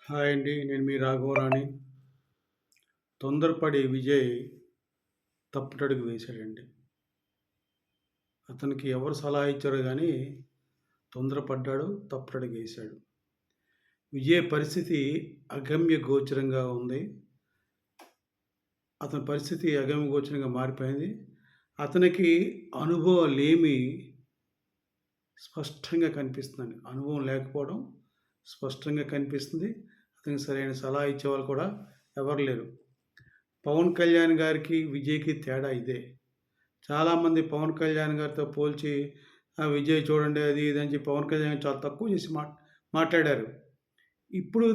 Hi అండి. నేను మీ రాఘవరాని. తొందరపడి విజయ్ తప్పుటడుగు వేశాడండి. అతనికి ఎవరు సలహా ఇచ్చారో గానీ తొందరపడ్డాడు, తప్పుటడుగు వేశాడు. విజయ్ పరిస్థితి అగమ్య గోచరంగా ఉంది. అతని పరిస్థితి అగమ్య గోచరంగా మారిపోయింది. అతనికి అనుభవలేమి స్పష్టంగా కనిపిస్తుందండి. అనుభవం లేకపోవడం స్పష్టంగా కనిపిస్తుంది. అతనికి సరైన సలహా ఇచ్చేవాళ్ళు కూడా ఎవరు లేరు. పవన్ కళ్యాణ్ గారికి, విజయ్‌కి తేడా ఇదే. చాలామంది పవన్ కళ్యాణ్ గారితో పోల్చి విజయ్ చూడండి అది ఇది అని చెప్పి పవన్ కళ్యాణ్ చాలా తక్కువ చేసి మాట్లాడారు. ఇప్పుడు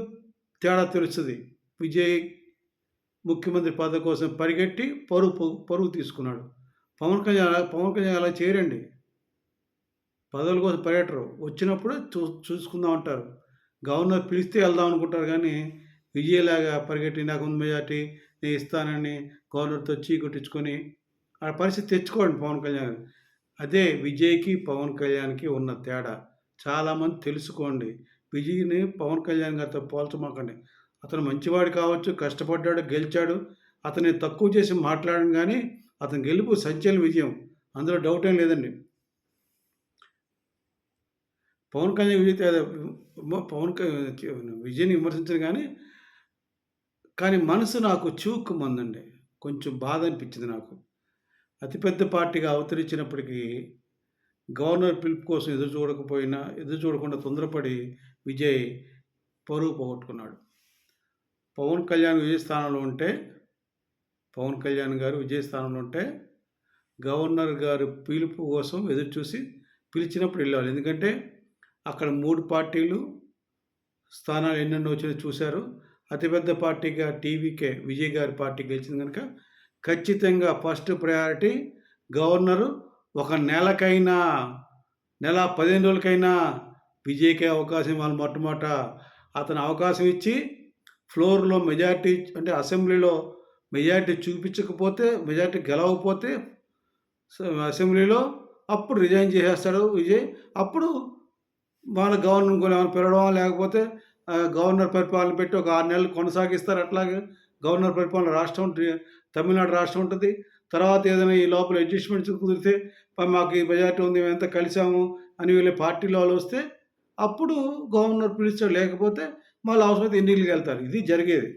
తేడా తెలుస్తది. విజయ్ ముఖ్యమంత్రి పదవి కోసం పరిగెట్టి పరువు తీసుకున్నాడు. పవన్ కళ్యాణ్ అలా చేయరండి. పదవుల కోసం పరిగెట్టరు. వచ్చినప్పుడు చూసుకుందాం అంటారు. గవర్నర్ పిలిస్తే వెళ్దాం అనుకుంటారు గానీ, విజయ్‌లాగా పరిగెట్టి నాకుంది మెజార్టీ నేను ఇస్తానని గవర్నర్‌తో కొట్టించుకొని ఆ పరిస్థితి తెచ్చుకోండి పవన్ కళ్యాణ్. అదే విజయ్‌కి, పవన్ కళ్యాణ్‌కి ఉన్న తేడా. చాలామంది తెలుసుకోండి. విజయ్‌ని పవన్ కళ్యాణ్ గారితో పోల్చమాకండి. అతను మంచివాడు కావచ్చు, కష్టపడ్డాడు, గెలిచాడు. అతన్ని తక్కువ చేసి మాట్లాడను గానీ, అతని గెలుపు సంచలన విజయం. అందులో డౌటేం లేదండి. పవన్ కళ్యాణ్ పవన్ క విజయ్‌ని విమర్శించను గానీ, కానీ మనసు నాకు చివుక్కుమందండి. కొంచెం బాధ అనిపించింది నాకు. అతిపెద్ద పార్టీగా అవతరించినప్పటికీ గవర్నర్ పిలుపు కోసం ఎదురు చూడకుండా తొందరపడి విజయ్ పరువు పోగొట్టుకున్నాడు. పవన్ కళ్యాణ్ విజయ్ స్థానంలో ఉంటే పవన్ కళ్యాణ్ గారు విజయ్ స్థానంలో ఉంటే గవర్నర్ గారు పిలుపు కోసం ఎదురుచూసి పిలిచినప్పుడు వెళ్ళాలి. ఎందుకంటే అక్కడ 3 పార్టీలు స్థానాలు ఎన్నెన్నో వచ్చినాయో చూశారు. అతిపెద్ద పార్టీగా టీవీకే విజయ్ గారి పార్టీ గెలిచింది కనుక ఖచ్చితంగా ఫస్ట్ ప్రయారిటీ గవర్నరు ఒక నెలకైనా, నెల 15 రోజులకైనా విజయ్‌కే అవకాశం ఇవ్వాలి మొట్టమొదట. అతను అవకాశం ఇచ్చి ఫ్లోర్‌లో మెజారిటీ అంటే అసెంబ్లీలో మెజారిటీ చూపించకపోతే, మెజారిటీ గెలవకపోతే అసెంబ్లీలో అప్పుడు రిజైన్ చేసేస్తాడు విజయ్. అప్పుడు వాళ్ళ గవర్నర్ ఇంకోళ్ళెవరైనా పిలవడం లేకపోతే గవర్నర్ పరిపాలన పెట్టి ఒక 6 నెలలు కొనసాగిస్తారు. అట్లాగే గవర్నర్ పరిపాలన తమిళనాడు రాష్ట్రం ఉంటది. తర్వాత ఏదైనా ఈ లోపల అడ్జస్ట్‌మెంట్స్ కుదిరితే మాకు ఈ మెజారిటీ ఉంది మేమంతా కలిసాము అని వీళ్ళ పార్టీలో వాళ్ళొస్తే అప్పుడు గవర్నర్ పిలుస్తాడు. లేకపోతే మళ్ళీ అవసరమైతే ఎన్నికలకెళ్తారు. ఇది జరిగేది.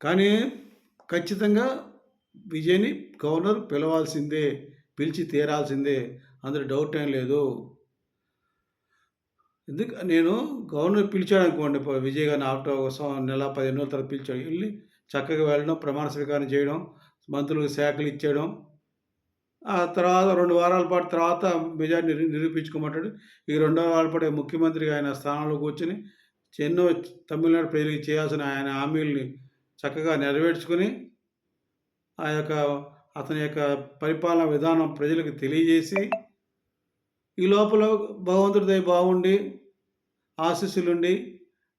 కానీ ఖచ్చితంగా విజయ్‌ని గవర్నర్ పిలవాల్సిందే. పిలిచి తీరాల్సిందే. అందులో డౌట్ ఏం లేదు. నేను గవర్నర్ పిలిచాడనుకోండి విజయ్ గారిని ఆఫ్టర్ నెల 15 రోజుల తర్వాత పిలిచాడు. ఎళ్లి చక్కగా వెళ్ళడం, ప్రమాణ స్వీకారం చేయడం, మంత్రులకు శాఖలు ఇచ్చేయడం. ఆ తర్వాత 2 వారాల పాటు తర్వాత మెజారిటీ నిరూపించుకోమంటాడు. ఈ 2 వారాల పాటు ముఖ్యమంత్రిగా ఆయన స్థానంలో కూర్చొని ఎన్నో తమిళనాడు ప్రజలకు చేయాల్సిన ఆయన హామీలని చక్కగా నెరవేర్చుకొని ఆ యొక్క అతని యొక్క పరిపాలనా విధానం ప్రజలకు తెలియజేసి ఈ లోపల భగవంతుడి దయ బాగుండి ఆశీస్సులుండి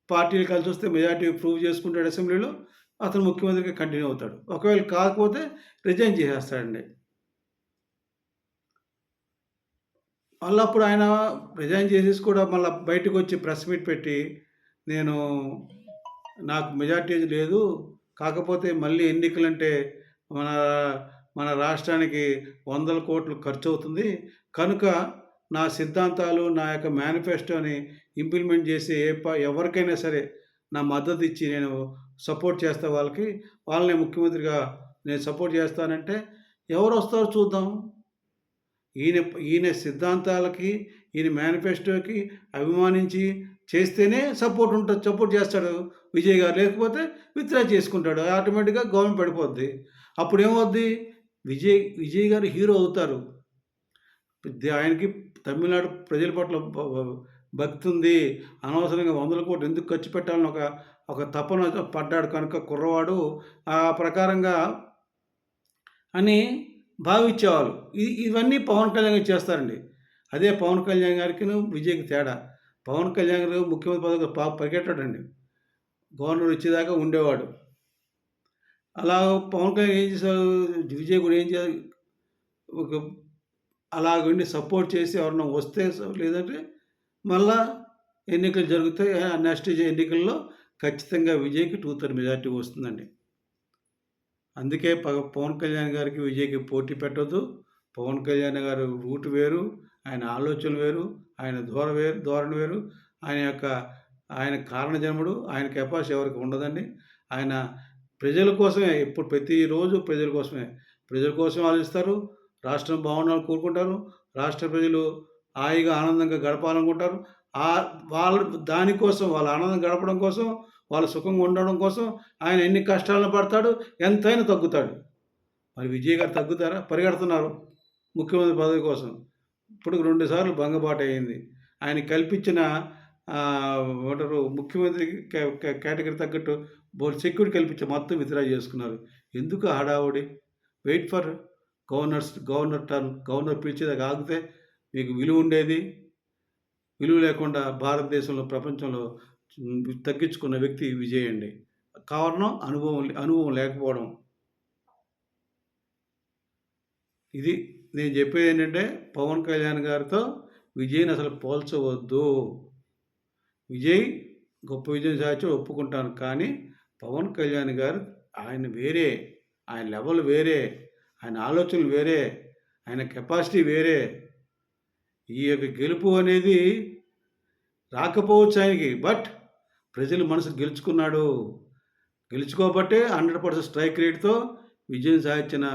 పార్టీలు కలిసొస్తే మెజారిటీ ప్రూవ్ చేసుకుంటాడు అసెంబ్లీలో. అతను ముఖ్యమంత్రిగా కంటిన్యూ అవుతాడు. ఒకవేళ కాకపోతే రిజైన్ చేసేస్తాడండి. మళ్ళీ అప్పుడు ఆయన రిజైన్ చేసేసి కూడా మళ్ళీ బయటకొచ్చి ప్రెస్ మీట్ పెట్టి నేను నాకు మెజారిటీ లేదు. కాకపోతే మళ్ళీ ఎన్నికలంటే మన మన రాష్ట్రానికి వందల కోట్లు ఖర్చవుతుంది. కనుక నా సిద్ధాంతాలు, నా యొక్క మేనిఫెస్టోని ఇంప్లిమెంట్ చేసి ఎవరికైనా సరే నా మద్దతు ఇచ్చి నేను సపోర్ట్ చేస్తా వాళ్ళని ముఖ్యమంత్రిగా నేను సపోర్ట్ చేస్తానంటే ఎవరొస్తారో చూద్దాం. ఈయన ఈయన సిద్ధాంతాలకి, ఈయన మేనిఫెస్టోకి అభిమానించి చేస్తేనే సపోర్ట్ చేస్తాడు విజయ్ గారు. లేకపోతే విత్‌డ్రా చేసుకుంటాడు. ఆటోమేటిక్‌గా గవర్నమెంట్ పడిపోద్ది. అప్పుడేమవుద్ది? విజయ్ గారు హీరో అవుతారు. ఆయనకి తమిళనాడు ప్రజల పట్ల భక్తి ఉంది. అనవసరంగా వందల కోట్లు ఎందుకు ఖర్చు పెట్టాలని ఒక తపన పడ్డాడు కనుక కుర్రవాడు ఆ ప్రకారంగా అని భావించేవాళ్ళు. ఇవన్నీ పవన్ కళ్యాణ్ గారు చేస్తారండి. అదే పవన్ కళ్యాణ్ గారికిను, విజయ్‌కి తేడా. పవన్ కళ్యాణ్ గారు ముఖ్యమంత్రి పదవికి పరిగెట్టాడండి. గవర్నర్ వచ్చేదాకా ఉండేవాడు. అలా పవన్ కళ్యాణ్ ఏం చేశారు? విజయ్ కూడా ఏం చేయాలి? అలాగుండి సపోర్ట్ చేసి ఎవరన్నా వస్తే లేదంటే మళ్ళా ఎన్నికలు జరుగుతాయి. నెక్స్ట్ ఎన్నికల్లో ఖచ్చితంగా విజయ్‌కి 2/3 మెజారిటీ వస్తుందండి. అందుకే పవన్ కళ్యాణ్ గారికి, విజయ్‌కి పోటీ పెట్టొద్దు. పవన్ కళ్యాణ్ గారు రూట్ వేరు, ఆయన ఆలోచనలు వేరు, ఆయన ధోరణి వేరు, ఆయన యొక్క ఆయన కారణ జన్ముడు. ఆయన కెపాసిటీ ఎవరికి ఉండదండి. ఆయన ప్రజల కోసమే ఎప్పుడు ప్రతిరోజు ప్రజల కోసమే. ప్రజల కోసం ఆలోచిస్తారు. రాష్ట్రం బాగుండాలని కోరుకుంటారు. రాష్ట్ర ప్రజలు హాయిగా, ఆనందంగా గడపాలనుకుంటారు. వాళ్ళు దానికోసం వాళ్ళ ఆనందం గడపడం కోసం, వాళ్ళు సుఖంగా ఉండడం కోసం ఆయన ఎన్ని కష్టాలను పడతాడు, ఎంతైనా తగ్గుతాడు. మరి విజయ్ గారు తగ్గుతారా? పరిగెడుతున్నారు ముఖ్యమంత్రి పదవి కోసం. ఇప్పటికి 2 సార్లు భంగపాటయింది. ఆయనకి కల్పించిన ఏమంటారు ముఖ్యమంత్రి కేటగిరీ తగ్గట్టు సెక్యూరిటీ కల్పించి మొత్తం విత్‌డ్రా చేసుకున్నారు. ఎందుకు హడావుడి? వెయిట్ ఫర్ గవర్నర్ పిలిచేదాకా ఆగితే మీకు విలువ ఉండేది. విలువ లేకుండా భారతదేశంలో, ప్రపంచంలో తగ్గించుకున్న వ్యక్తి విజయ్ అండి. కారణం అనుభవం లేకపోవడం. ఇది నేను చెప్పేదేంటంటే, పవన్ కళ్యాణ్ గారితో విజయ్‌ని అసలు పోల్చవద్దు. విజయ్ గొప్ప విజయం సాధించాడు ఒప్పుకుంటాను. కానీ పవన్ కళ్యాణ్ గారు ఆయన వేరే. ఆయన లెవెల్ వేరే. ఆయన ఆలోచనలు వేరే. ఆయన కెపాసిటీ వేరే. ఈ యొక్క గెలుపు అనేది రాకపోవచ్చు ఆయనకి. బట్ ప్రజల మనసు గెలుచుకున్నాడు. గెలుచుకోబట్టే 100% స్ట్రైక్ రేట్‌తో విజయం సాధించిన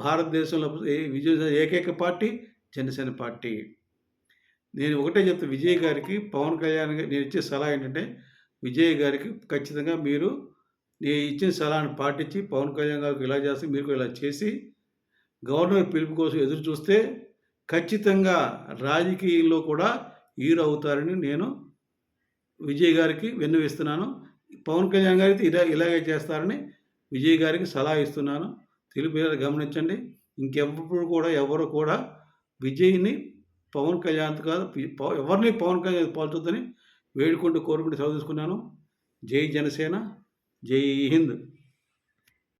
భారతదేశంలో విజయం సాధించిన ఏకైక పార్టీ జనసేన పార్టీ. నేను ఒకటే చెప్తా విజయ్ గారికి, పవన్ కళ్యాణ్ నేను ఇచ్చే సలహా ఏంటంటే, విజయ్ గారికి ఖచ్చితంగా మీరు నేను ఇచ్చిన సలహాను పాటించి, పవన్ కళ్యాణ్ గారికి ఇలా చేస్తే మీరు కూడా ఇలా చేసి, గవర్నర్ పిలుపు కోసం ఎదురు చూస్తే ఖచ్చితంగా రాజకీయంలో కూడా హీరో అవుతారని నేను విజయ్ గారికి విన్నవిస్తున్నాను. పవన్ కళ్యాణ్ గారికి ఇలాగే చేస్తారని విజయ్ గారికి సలహా ఇస్తున్నాను. తెలుగు ప్రజలు గమనించండి. ఎవరు కూడా విజయ్‌ని పవన్ కళ్యాణ్‌తో కాదు ఎవరిని పవన్ కళ్యాణ్ పోల్చొద్దని వేడుకుంటూ, కోరుకుంటూ సెలవు తీసుకున్నాను. జై జనసేన. జై హింద్.